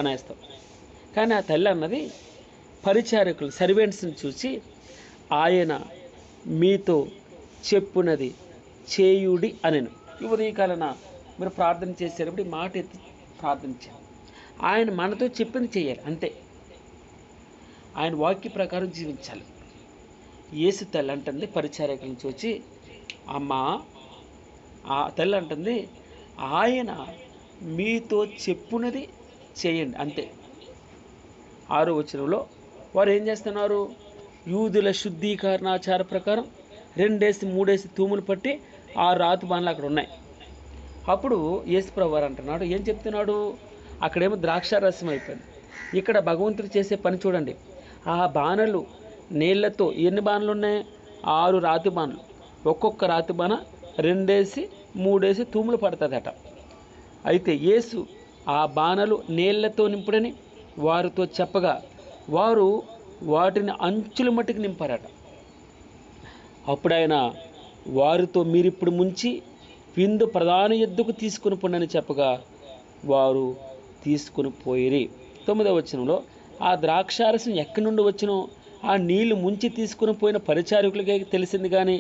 అనేస్తావు. కానీ ఆ తల్లి అన్నది, పరిచారకులు, సర్వెంట్స్ని చూసి, ఆయన మీతో చెప్పునది చేయుడి అనెను. ఈ ఉదయకాలన మీరు ప్రార్థన చేసేటప్పుడు ఈ మాట ఎత్తి ప్రార్థించాలి. ఆయన మనతో చెప్పింది చేయాలి, అంతే. ఆయన వాక్య ప్రకారం జీవించాలి. యేసు తల్లి అంటుంది పరిచారకులను చూచి, అమ్మా, ఆ తల్లి అంటుంది, ఆయన మీతో చెప్పునది చేయండి, అంతే. 6వ వచనంలో వారు ఏం చేస్తున్నారు? యూదుల శుద్ధీకరణాచార ప్రకారం 2-3 తూములు పట్టి ఆ రాతు బాణలు అక్కడ ఉన్నాయి. అప్పుడు యేసుప్రభువు వారు అంటున్నాడు, ఏం చెప్తున్నాడు? అక్కడేమో ద్రాక్షారసం అయిపోయింది. ఇక్కడ భగవంతుడు చేసే పని చూడండి. ఆ బాణలు నీళ్లతో, ఎన్ని బాణలు ఉన్నాయి? 6 రాతి బాణలు. ఒక్కొక్క రాతి బాణ 2-3 తూములు పడుతుందట. అయితే యేసు ఆ బాణలు నీళ్లతో నింపుడని వారితో చెప్పగా, వారు వాటిని అంచుల మట్టుకు నింపారట. అప్పుడు ఆయన వారితో, మీరిప్పుడు ముంచి విందు ప్రధాన ఎద్దుకు తీసుకుని పొండని చెప్పగా, వారు తీసుకుని పోయిరి. 9వ వచనంలో, ఆ ద్రాక్షారసం ఎక్కడి నుండి వచ్చినో ఆ నీళ్లు ముంచి తీసుకుని పోయిన పరిచారకులకే తెలిసింది, కానీ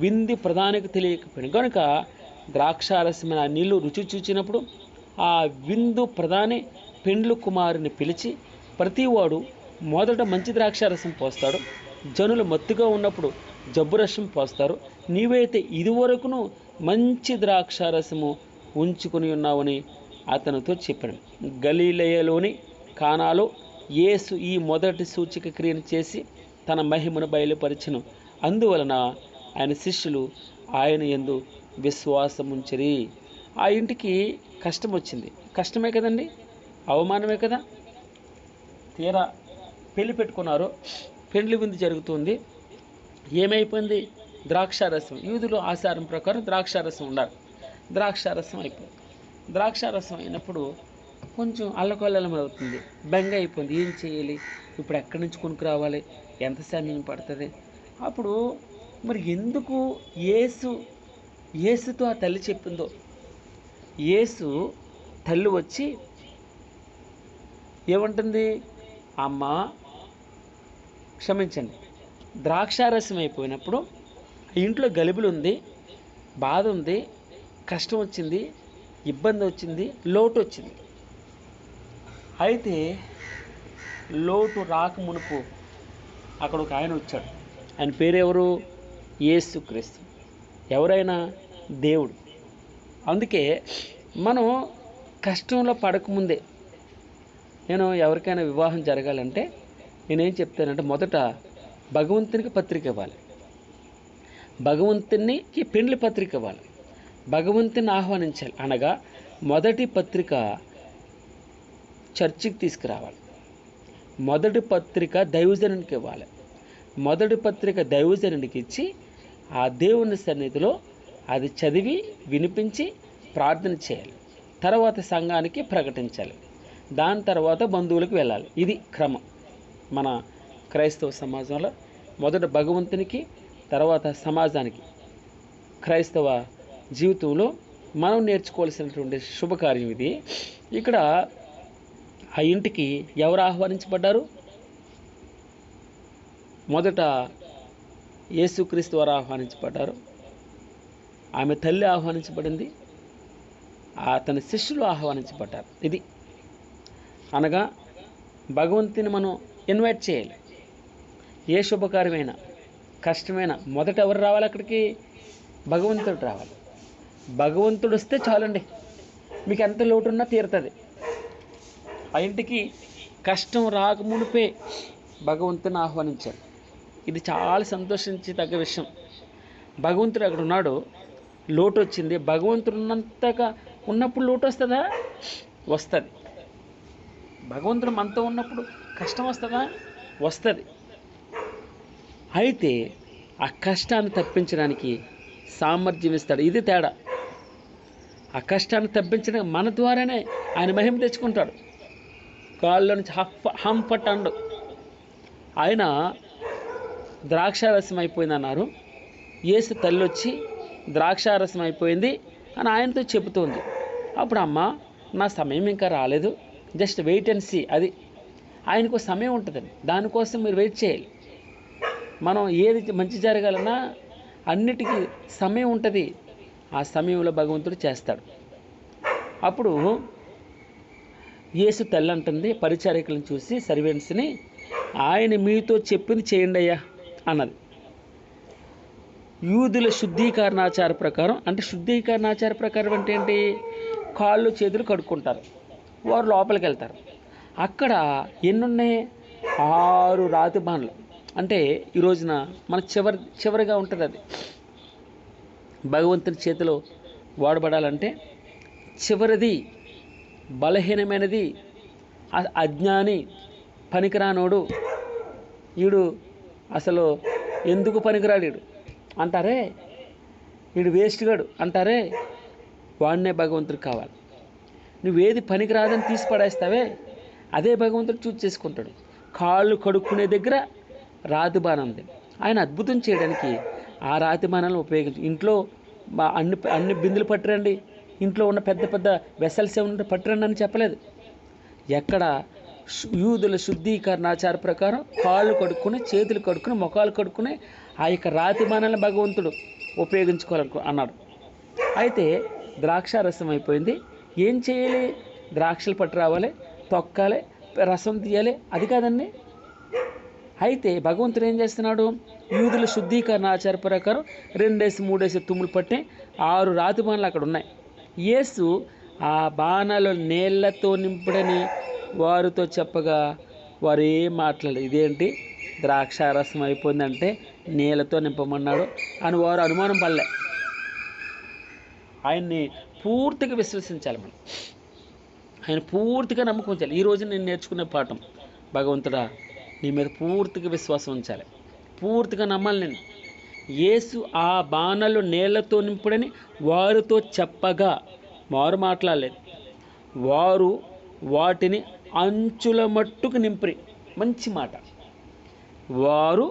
విందు ప్రధానికి తెలియకపోయింది. కనుక ద్రాక్షారసమైన ఆ నీళ్లు రుచి చూచినప్పుడు ఆ విందు ప్రధాని పెండ్లు కుమారుని పిలిచి, ప్రతివాడు మొదట మంచి ద్రాక్షారసం పోస్తాడు, జనులు మత్తుగా ఉన్నప్పుడు జబ్బురసం పోస్తారు, నీవైతే ఇదివరకును మంచి ద్రాక్షారసము ఉంచుకుని ఉన్నావని అతనితో చెప్పాడు. గలిలయలోని కానాలో యేసు ఈ మొదటి సూచక క్రియను చేసి తన మహిమను బయలుపరిచెను. అందువలన ఆయన శిష్యులు ఆయన యందు విశ్వాసముంచిరి. ఆ ఇంటికి కష్టం వచ్చింది. కష్టమే కదండి, అవమానమే కదా. తీరా పెళ్లి పెట్టుకున్నారు, పెండ్లి విందు జరుగుతుంది. ఏమైపోయింది? ద్రాక్షారసం. యూదులు ఆచారం ప్రకారం ద్రాక్షారసం ఉండాలి. ద్రాక్షారసం అయిపోయింది. ద్రాక్షారసం అయినప్పుడు కొంచెం అల్లకొల్లలం అవుతుంది, బెంగ అయిపోయింది. ఏం చేయాలి ఇప్పుడు? ఎక్కడి నుంచి కొనుక్కు రావాలి? ఎంత సమయం పడుతుంది? అప్పుడు మరి ఎందుకు యేసుతో ఆ తల్లి చెప్పిందో, యేసు తల్లి వచ్చి ఏమంటుంది? అమ్మా, క్షమించండి, ద్రాక్షారసం అయిపోయినప్పుడు ఇంట్లో గలిబిలు ఉంది, బాధ ఉంది, కష్టం వచ్చింది, ఇబ్బంది వచ్చింది, లోటు వచ్చింది. అయితే లోటు రాక మునుపు అక్కడ ఒక ఆయన వచ్చాడు. ఆయన పేరెవరు? యేసుక్రీస్తు. ఎవరైనా దేవుడు. అందుకే మనం కష్టంలో పడకముందే నేను ఎవరికైనా వివాహం జరగాలంటే నేనేం చెప్తానంటే మొదట భగవంతునికి పత్రిక ఇవ్వాలి, భగవంతునికి పెండ్లి పత్రిక ఇవ్వాలి, భగవంతుని ఆహ్వానించాలి. అనగా మొదటి పత్రిక చర్చికి తీసుకురావాలి, మొదటి పత్రిక దైవజనునికి ఇవ్వాలి, మొదటి పత్రిక దైవజనునికి ఇచ్చి ఆ దేవుని సన్నిధిలో అది చదివి వినిపించి ప్రార్థన చేయాలి. తర్వాత సంఘానికి ప్రకటించాలి, దాని తర్వాత బంధువులకు వెళ్ళాలి. ఇది క్రమం మన క్రైస్తవ సమాజంలో. మొదట భగవంతునికి, తర్వాత సమాజానికి. క్రైస్తవ జీవితంలో మనం నేర్చుకోవాల్సినటువంటి శుభకార్యం ఇది. ఇక్కడ ఆ ఇంటికి ఎవరు ఆహ్వానించబడ్డారు? మొదట యేసుక్రీస్తు వారు ఆహ్వానించబడ్డారు, ఆమె తల్లి ఆహ్వానించబడింది, అతని శిష్యులు ఆహ్వానించబడ్డారు. ఇది అనగా భగవంతుని మనం ఇన్వైట్ చేయాలి. ఏ శుభకార్యమైనా కష్టమైనా మొదట ఎవరు రావాలి? అక్కడికి భగవంతుడు రావాలి. భగవంతుడు వస్తే చాలండి, మీకు ఎంత లోటు ఉన్నా తీరుతుంది. ఆ ఇంటికి కష్టం రాకమునిపే భగవంతుని ఆహ్వానించారు. ఇది చాలా సంతోషించి తగ్గ విషయం. భగవంతుడు అక్కడ ఉన్నాడు, లోటు వచ్చింది. భగవంతుడు ఉన్నంతగా ఉన్నప్పుడు లోటు వస్తుందా? వస్తుంది. భగవంతుడు మనతో ఉన్నప్పుడు కష్టం వస్తుందా? వస్తుంది. అయితే ఆ కష్టాన్ని తప్పించడానికి సామర్థ్యం ఇస్తాడు. ఇది తేడా. ఆ కష్టాన్ని తప్పించడానికి మన ద్వారానే ఆయన మహిమ తెచ్చుకుంటాడు. కాళ్ళ నుంచి హంపట్ అండు. ఆయన ద్రాక్షారసం అయిపోయింది అన్నారు. యేసు తల్లి వచ్చి ద్రాక్షారసం అయిపోయింది అని ఆయనతో చెబుతోంది. అప్పుడు అమ్మ, నా సమయం ఇంకా రాలేదు, జస్ట్ వెయిట్ అండ్ సీ. అది ఆయనకు సమయం ఉంటుందండి, దానికోసం మీరు వెయిట్ చేయాలి. మనం ఏది మంచి జరగాలన్నా అన్నిటికీ సమయం ఉంటుంది. ఆ సమయంలో భగవంతుడు చేస్తాడు. అప్పుడు యేసు తల్లి అంటుంది పరిచారికలను చూసి, సర్వెంట్స్ని, ఆయన మీతో చెప్పింది చేయండి అయ్యా అన్నది. యూదుల శుద్ధీకరణాచార ప్రకారం, అంటే శుద్ధీకరణాచార ప్రకారం అంటే ఏంటి? కాళ్ళు చేతులు కడుక్కుంటారు, వారు లోపలికి వెళ్తారు. అక్కడ ఎన్నున్నాయి? 6 రాతి బాణలు. అంటే ఈ రోజున మన చివరిగా ఉంటుంది. అది భగవంతుని చేతిలో వాడబడాలంటే చివరిది, బలహీనమైనది, అజ్ఞాని, పనికిరానోడు, వీడు అసలు ఎందుకు పనికిరాడు వీడు అంటారే, వీడు వేస్ట్ గాడు అంటారే, వాడినే భగవంతుడికి కావాలి. నువ్వేది పనికిరాదని తీసి పడేస్తావే, అదే భగవంతుడు చూస్ చేసుకుంటాడు. కాళ్ళు కడుక్కునే దగ్గర రాతి బాణం ఉంది. ఆయన అద్భుతం చేయడానికి ఆ రాతి బాణాలను ఉపయోగించి, ఇంట్లో అన్ని బిందులు పట్టురండి, ఇంట్లో ఉన్న పెద్ద పెద్ద వెసల్స్ ఏమన్నా పట్టురండి అని చెప్పలేదు. ఎక్కడ యూదుల శుద్ధీకరణాచార ప్రకారం కాళ్ళు కడుక్కుని, చేతులు కడుక్కుని, ముఖాలు కడుక్కుని ఆ యొక్క రాతి బాణాలను భగవంతుడు ఉపయోగించుకోవాలను అన్నాడు. అయితే ద్రాక్షారసం అయిపోయింది. ఏం చేయాలి? ద్రాక్షలు పట్టు రావాలి, తొక్కాలి, రసం తీయాలి. అది కాదండి. అయితే భగవంతుడు ఏం చేస్తున్నాడు? యూదుల శుద్ధీకరణ ఆచార ప్రకారం 2-3 తుమ్ములు పట్టే 6 రాతి బాణాలు అక్కడ ఉన్నాయి. యేసు ఆ బాణాలు నీళ్లతో నింపుడని వారితో చెప్పగా వారు ఏం మాట్లాడలేదు. ఇదేంటి ద్రాక్షారసం అయిపోయిందంటే నీళ్లతో నింపమన్నాడు అని వారు అనుమానం పడలే. ఆయన్ని పూర్తిగా విశ్వసించాలి మనం, ఆయన పూర్తిగా నమ్మకం ఉంచాలి. ఈరోజు నేను నేర్చుకునే పాఠం, భగవంతుడా నీ మీద పూర్తిగా విశ్వాసం ఉంచాలి, పూర్తిగా నమ్మాలి. నేను యేసు ఆ బాణలు నీళ్లతో నింపుడని వారితో చెప్పగా వారు మాట్లాడలేదు, వారు వాటిని అంచుల మట్టుకు నింపిరి. మంచి మాట, వారు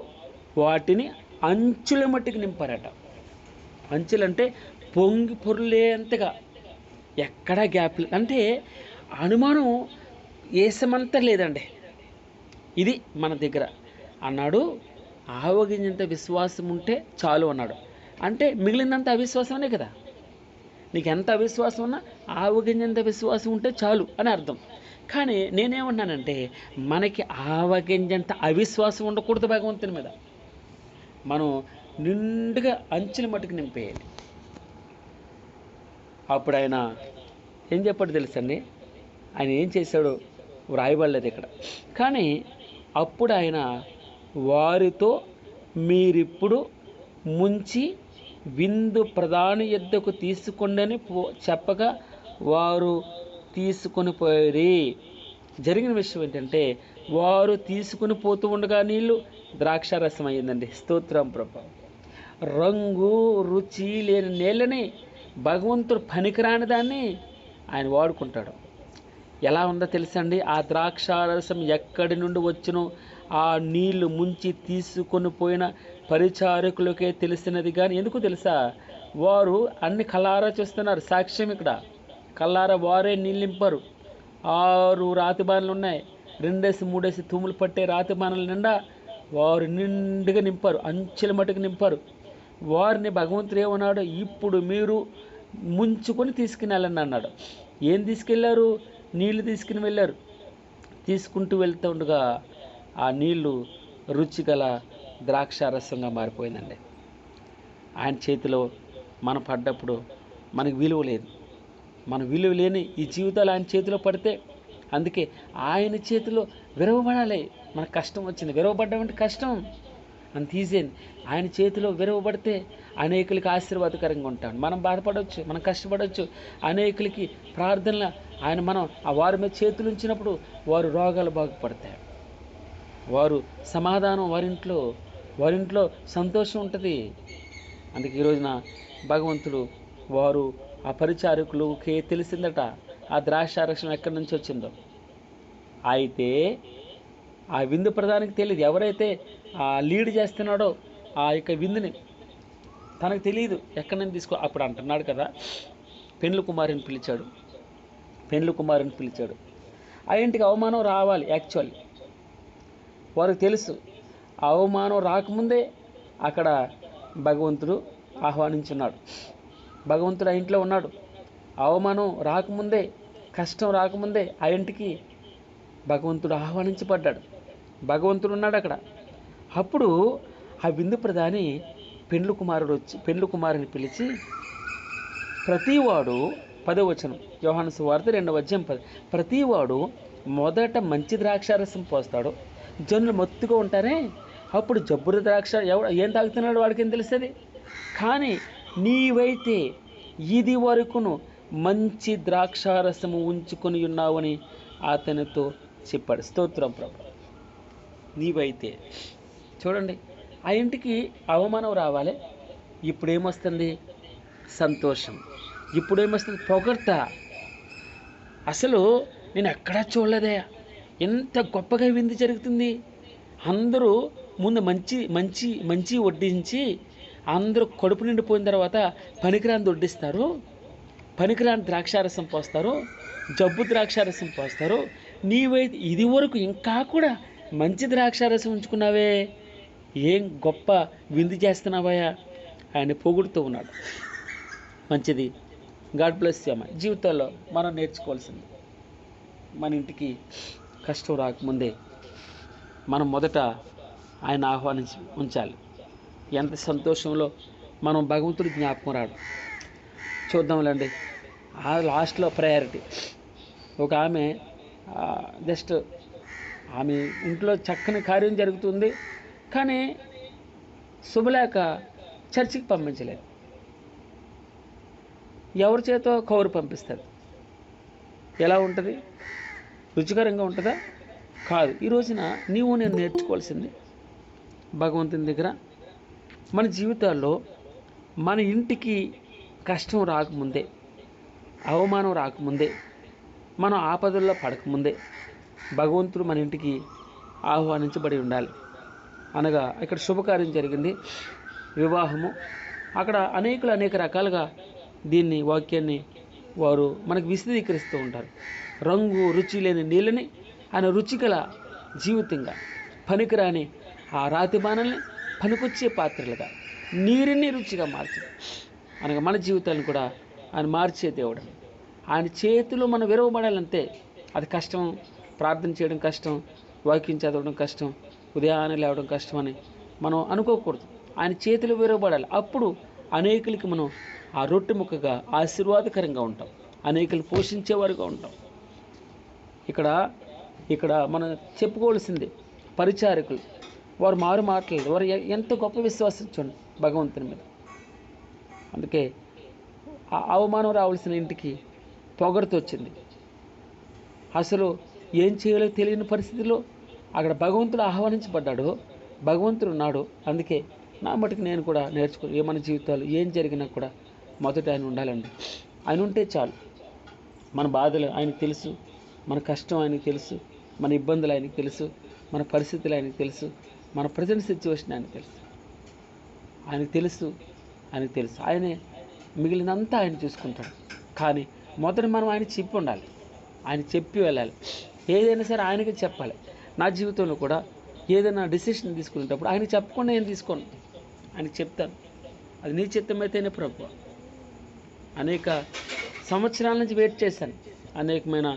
వాటిని అంచుల మట్టుకు నింపారట. అంచులంటే పొంగి పొర్లేంతగా, ఎక్కడా గ్యాప్ లేదు. అంటే అనుమానం ఏసమంతా లేదండి. ఇది మన దగ్గర అన్నాడు. ఆవగింజంత విశ్వాసం ఉంటే చాలు అన్నాడు. అంటే మిగిలినంత అవిశ్వాసమే కదా. నీకు ఎంత అవిశ్వాసం ఉన్నా ఆవగింజంత విశ్వాసం ఉంటే చాలు అని అర్థం. కానీ నేనేమన్నానంటే మనకి ఆవగింజంత అవిశ్వాసం ఉండకూడదు భగవంతుని మీద. మనం నిండుగా అంచుల మట్టుకు నింపేయాలి. అప్పుడు ఆయన ఏం చెప్పాడు తెలుసండి? ఆయన ఏం చేశాడు? వ్రాయబడలేదు ఇక్కడ. కానీ అప్పుడు ఆయన వారితో, మీరిప్పుడు ముంచి విందు ప్రధాని యొద్దకు తీసుకొండని చెప్పగా వారు తీసుకొని పోయి. జరిగిన విషయం ఏంటంటే, వారు తీసుకుని పోతూ ఉండగా నీళ్ళు ద్రాక్షారసం అయ్యిందండి. స్తోత్రం ప్రభా. రంగు రుచి లేని నీళ్ళని భగవంతుడు పనికిరాని దాన్ని ఆయన వాడుకుంటాడు. ఎలా ఉందో తెలుసండి, ఆ ద్రాక్షారసం ఎక్కడి నుండి వచ్చినో ఆ నీళ్లు ముంచి తీసుకొని పోయిన పరిచారకులకే తెలిసినది. కానీ ఎందుకు తెలుసా, వారు అన్ని కళ్ళారా చూస్తున్నారు. సాక్ష్యం ఇక్కడ, కళ్ళారా వారే నీళ్ళు నింపారు. 6 రాతి బాణలు ఉన్నాయి, 2-3 తూములు పట్టే రాతి బాణల నిండా వారు నిండుగా నింపారు, అంచెల మటుకు నింపారు. వారిని భగవంతుడు ఏమన్నాడు, ఇప్పుడు మీరు ముంచుకొని తీసుకుని వెళ్ళండి అన్నాడు. ఏం తీసుకెళ్లారు? నీళ్లు తీసుకుని వెళ్ళారు. తీసుకుంటూ వెళ్తూ ఉండగా ఆ నీళ్లు రుచిగల ద్రాక్షారసంగా మారిపోయిందండి. ఆయన చేతిలో మనం పడ్డప్పుడు మనకు విలువ లేదు. మన విలువ లేని ఈ జీవితాలు ఆయన చేతిలో పడితే, అందుకే ఆయన చేతిలో విరవబడాలి. మనకు కష్టం వచ్చింది, విరవబడ్డామంటే కష్టం అంత ఈజీ అయింది. ఆయన చేతిలో విరవబడితే అనేకులకి ఆశీర్వాదకరంగా ఉంటాం. మనం బాధపడవచ్చు, మనం కష్టపడవచ్చు, అనేకులకి ప్రార్థనలు మనం వారి మీద చేతులు ఉంచినప్పుడు వారు రోగాలు బాగుపడతాయి, వారు సమాధానం, వారింట్లో సంతోషం ఉంటుంది. అందుకే ఈరోజున భగవంతుడు వారు ఆ పరిచారకులకే తెలిసిందట ఆ ద్రాక్షారసం ఎక్కడి నుంచి వచ్చిందో. అయితే ఆ విందు ప్రధానికి తెలియదు. ఎవరైతే ఆ లీడ్ చేస్తున్నాడో ఆ యొక్క విందుని తనకు తెలియదు ఎక్కడి నుంచి తీసుకో. అప్పుడు అంటున్నాడు కదా, పెండ్లి కుమారుని పిలిచాడు. ఆ ఇంటికి అవమానం రావాలి. యాక్చువల్లీ వారికి తెలుసు, అవమానం రాకముందే అక్కడ భగవంతుడు ఆహ్వానించున్నాడు. భగవంతుడు ఆ ఇంట్లో ఉన్నాడు. అవమానం రాకముందే, కష్టం రాకముందే ఆ ఇంటికి భగవంతుడు ఆహ్వానించబడ్డాడు. భగవంతుడు ఉన్నాడు అక్కడ. అప్పుడు ఆ విందు ప్రధాని పెండ్లి కుమారుని పిలిచి, ప్రతివాడు 10వ వచనం, యోహాను సువార్త 2వ అధ్యాయం 10, ప్రతివాడు మొదట మంచి ద్రాక్షారసం పోస్తాడు, జనులు మొత్తుగా ఉంటారే, అప్పుడు జబ్బుర ద్రాక్ష ఏం తాగుతున్నాడు వాడికి ఏం తెలుస్తుంది. కానీ నీవైతే ఇది వరకును మంచి ద్రాక్షారసము ఉంచుకొని ఉన్నావని అతనితో చెప్పాడు. స్తోత్రం ప్రభు. నీవైతే చూడండి, ఆ ఇంటికి అవమానం రావాలి, ఇప్పుడేమొస్తుంది? సంతోషం. ఇప్పుడేమొస్తుంది? పొగడ్త. అసలు నేను ఎక్కడా చూడలేదే, ఎంత గొప్పగా విందు జరుగుతుంది. అందరూ ముందు మంచి వడ్డించి అందరూ కడుపు నిండిపోయిన తర్వాత పనికిరాని వడ్డిస్తారు, పనికిరాని ద్రాక్షారసం పోస్తారు, జబ్బు ద్రాక్షారసం పోస్తారు. నీవైతే ఇది వరకు ఇంకా కూడా మంచి ద్రాక్షారసం ఉంచుకున్నావే, ఏం గొప్ప విందు చేస్తున్నావయ్యా. ఆయన పొగుడుతూ ఉన్నాడు. మంచిది. గాడ్ బ్లెస్ యూ అమ్మ. జీవితంలో మనం నేర్చుకోవాల్సింది, మన ఇంటికి కష్టం రాకముందే మనం మొదట ఆయన ఆహ్వానించి ఉంచాలి. ఎంత సంతోషంలో మనం భగవంతుడి జ్ఞాపకం రాడు. చూద్దాంలేండి, ఆ లాస్ట్లో ప్రయారిటీ. ఒక ఆమె జస్ట్ ఆమె ఇంట్లో చక్కని కార్యం జరుగుతుంది, కానీ శుభలేఖ చర్చికి పంపించలేదు. ఎవరి చేతో కౌరు పంపిస్తుంది. ఎలా ఉంటుంది? రుచికరంగా ఉంటుందా? కాదు. ఈ రోజున నేను నేర్చుకోవాల్సింది భగవంతుని దగ్గర, మన జీవితాల్లో మన ఇంటికి కష్టం రాకముందే, అవమానం రాకముందే, మనం ఆపదల్లో పడకముందే భగవంతుడు మన ఇంటికి ఆహ్వానించబడి ఉండాలి. అనగా ఇక్కడ శుభకార్యం జరిగింది, వివాహము. అక్కడ అనేక రకాలుగా దీన్ని, వాక్యాన్ని వారు మనకు విశదీకరిస్తూ ఉంటారు. రంగు రుచి లేని నీళ్ళని ఆయన రుచిగల జీవితంగా, పనికిరాని ఆ రాతి బాణల్ని పనికొచ్చే పాత్రలుగా, నీరుని రుచిగా మార్చడం. అనగా మన జీవితాలను కూడా ఆయన మార్చే దేవుడు. ఆయన చేతిలో మనం విరవబడాలంతే. అది కష్టం, ప్రార్థన చేయడం కష్టం, వాక్యం చదవడం కష్టం, ఉదయాన్నే లేవడం కష్టం అని మనం అనుకోకూడదు. ఆయన చేతిలో విరవబడాలి. అప్పుడు అనేకులకి మనం ఆ రొట్టె ముక్కగా ఆశీర్వాదకరంగా ఉంటాం, అనేకులు పోషించేవారుగా ఉంటాం. ఇక్కడ ఇక్కడ మనం చెప్పుకోవాల్సింది పరిచారకులు, వారు మారు మాట్లాడలేదు, వారు ఎంత గొప్ప విశ్వాసం చూడండి భగవంతుని మీద. అందుకే ఆ అవమానం రావాల్సిన ఇంటికి పొగరుతో వచ్చింది. అసలు ఏం చేయాలో తెలియని పరిస్థితిలో అక్కడ భగవంతుడు ఆహ్వానించబడ్డాడు, భగవంతుడు ఉన్నాడు. అందుకే నా మటుకు నేను కూడా నేర్చుకో మన జీవితాలు ఏం జరిగినా కూడా మొదట ఆయన ఉండాలండి. ఆయన ఉంటే చాలు. మన బాధలు ఆయనకు తెలుసు, మన కష్టం ఆయనకు తెలుసు, మన ఇబ్బందులు ఆయనకు తెలుసు, మన పరిస్థితులు ఆయనకు తెలుసు, మన ప్రజెంట్ సిచ్యువేషన్ ఆయనకు తెలుసు. ఆయనే మిగిలినంతా ఆయన చూసుకుంటాడు. కానీ మొదట మనం ఆయన చెప్పి ఉండాలి, ఆయన చెప్పి వెళ్ళాలి. ఏదైనా సరే ఆయనకి చెప్పాలి. నా జీవితంలో కూడా ఏదైనా డిసిషన్ తీసుకునేటప్పుడు ఆయన చెప్పకుండా నేను తీసుకోను, ఆయనకి చెప్తాను. అది నీ చిత్తమైతేనే ప్రభు. అనేక సంవత్సరాల నుంచి వెయిట్ చేశాను, అనేకమైన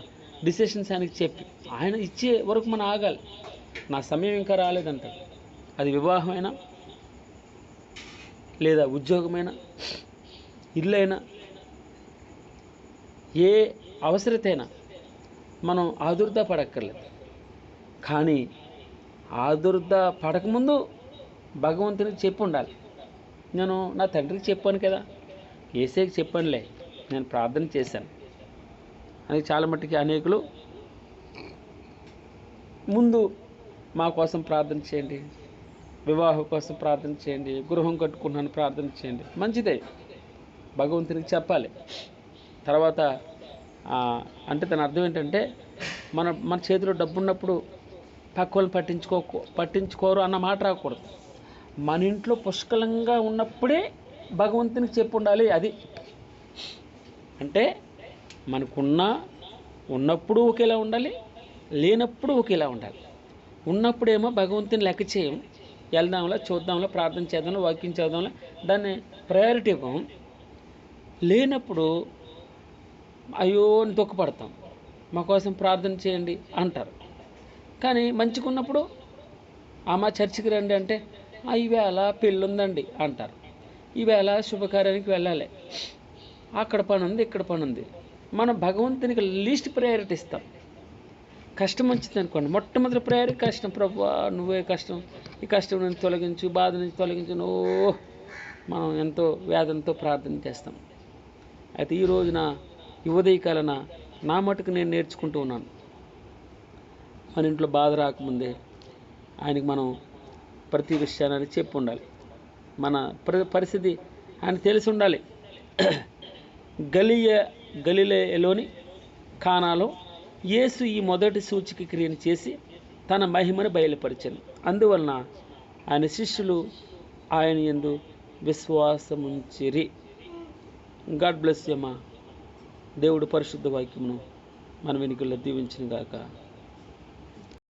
డిసిషన్స్ ఆయనకి చెప్పి. ఆయన ఇచ్చే వరకు మనం ఆగాలి. నా సమయం ఇంకా రాలేదంటారు. అది వివాహమైనా, లేదా ఉద్యోగమైనా, ఇల్లైనా, ఏ అవసరతైనా మనం ఆదుర్దా పడక్కర్లేదు. కానీ ఆదుర్దా పడకముందు భగవంతునికి చెప్పి ఉండాలి. నేను నా తండ్రికి చెప్పాను కదా, ఏసేకి చెప్పానులే, నేను ప్రార్థన చేశాను అని చాలా మట్టుకి అనేకులు ముందు మా కోసం ప్రార్థన చేయండి, వివాహం కోసం ప్రార్థన చేయండి, గృహం కట్టుకున్నాను ప్రార్థన చేయండి. మంచిదే, భగవంతునికి చెప్పాలి. తర్వాత అంటే దాని అర్థం ఏంటంటే మన చేతిలో డబ్బు ఉన్నప్పుడు పక్క వాళ్ళు పట్టించుకోరు అన్న మాట రాకూడదు. మన ఇంట్లో పుష్కలంగా ఉన్నప్పుడే భగవంతునికి చెప్పు ఉండాలి. అది అంటే ఉన్నప్పుడు ఒకేలా ఉండాలి, లేనప్పుడు ఒకేలా ఉండాలి. ఉన్నప్పుడేమో భగవంతుని లెక్క చేయం, వెళ్దాంలా, చూద్దాంలా, ప్రార్థన చేద్దాంలా, వాక్యం చేద్దాంలా, దాన్ని ప్రయారిటీ ఇవ్వం. లేనప్పుడు అయ్యో అని దుఃఖపడతాం, మా కోసం ప్రార్థన చేయండి అంటారు. కానీ మంచిగున్నప్పుడు మా చర్చికి రండి అంటే ఈవేళ పెళ్ళి ఉందండి అంటారు, ఈవేళ శుభకార్యానికి వెళ్ళాలి, అక్కడ పని ఉంది, ఇక్కడ పని ఉంది. మనం భగవంతునికి లీస్ట్ ప్రయారిటీ ఇస్తాం. కష్టం వచ్చింది అనుకోండి, మొట్టమొదటి ప్రయారిటీ కష్టం. ప్రభువా నువ్వే కష్టం, ఈ కష్టం నుంచి తొలగించు, బాధ నుంచి తొలగించు, మనం ఎంతో వేదనతో ప్రార్థన చేస్తాం. అయితే ఈ రోజున ఈ ఉదయకాలన నా మటుకు నేను నేర్చుకుంటూ ఉన్నాను. మన ఇంట్లో బాధ రాకముందే ఆయనకి మనం ప్రతి విషయాన్ని చెప్పి ఉండాలి. మన పరిస్థితి ఆయన తెలిసి ఉండాలి. గలిలయలోని కానాలో యేసు ఈ మొదటి సూచక క్రియను చేసి తన మహిమను బయలుపరిచాను. అందువలన ఆయన శిష్యులు ఆయన యందు విశ్వాసముంచిరి. గాడ్ బ్లెస్ యూ అమ్మా. దేవుడు పరిశుద్ధ వాక్యమును మన వెనుకల్లో దీవించును గాక.